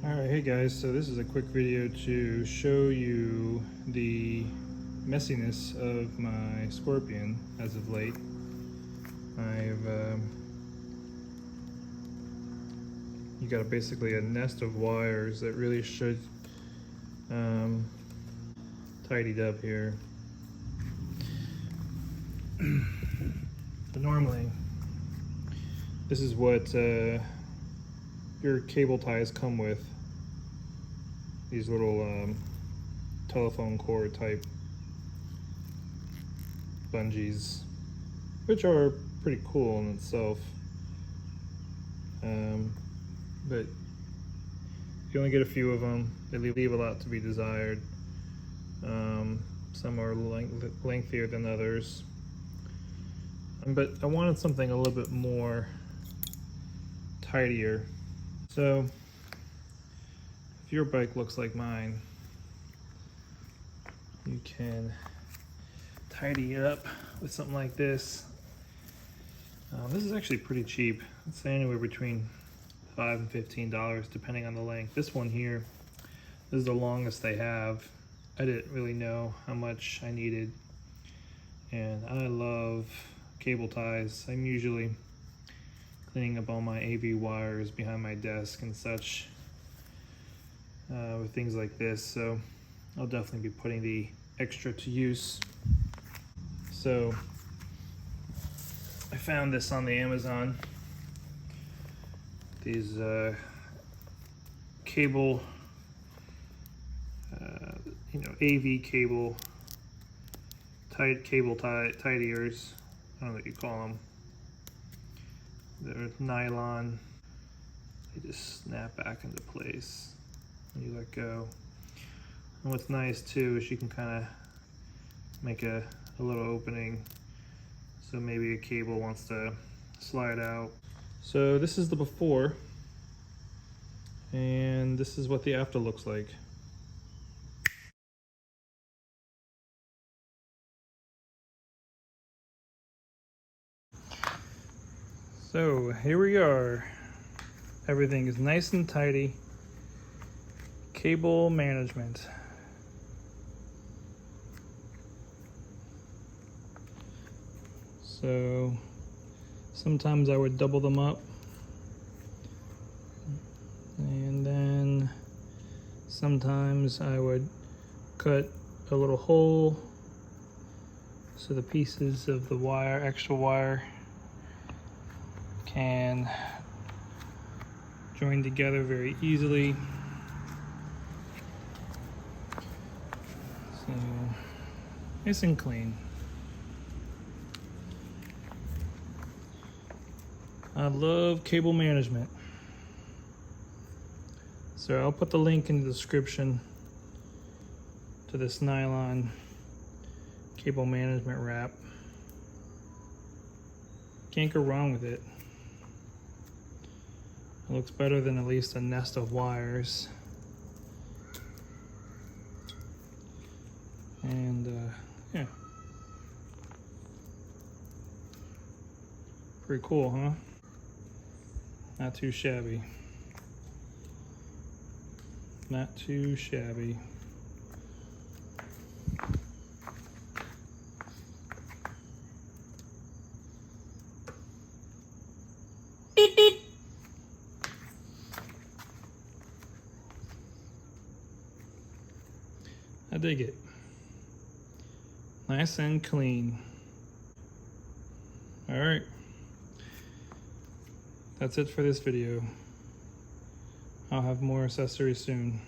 Alright, hey guys, so this is a quick video to show you the messiness of my Scorpion as of late. You got basically a nest of wires that really should tidied up here. Normally, this is what your cable ties come with. These little telephone cord type bungees, which are pretty cool in itself. But you only get a few of them. They leave a lot to be desired. Some are lengthier than others. But I wanted something a little bit more tidier. So if your bike looks like mine, you can tidy it up with something like this. This is actually pretty cheap. I'd say anywhere between $5 and $15 depending on the length. This one here, this is the longest they have. I didn't really know how much I needed, and I love cable ties. I'm usually cleaning up all my AV wires behind my desk and such with things like this, so I'll definitely be putting the extra to use. So I found this on the Amazon. These cable, AV cable, tidiers. I don't know what you call them. They're nylon. They just snap back into place when you let go. And what's nice too is you can kind of make a little opening so maybe a cable wants to slide out. So this is the before, and this is what the after looks like. So here we are. Everything is nice and tidy. Cable management. So sometimes I would double them up, and then sometimes I would cut a little hole so the pieces of the wire, extra wire, can join together very easily. So nice and clean. I love cable management. So I'll put the link in the description to this nylon cable management wrap. Can't go wrong with it. It looks better than at least a nest of wires. And yeah. Pretty cool, huh? Not too shabby. Not too shabby. I dig it. Nice and clean. All right. That's it for this video. I'll have more accessories soon.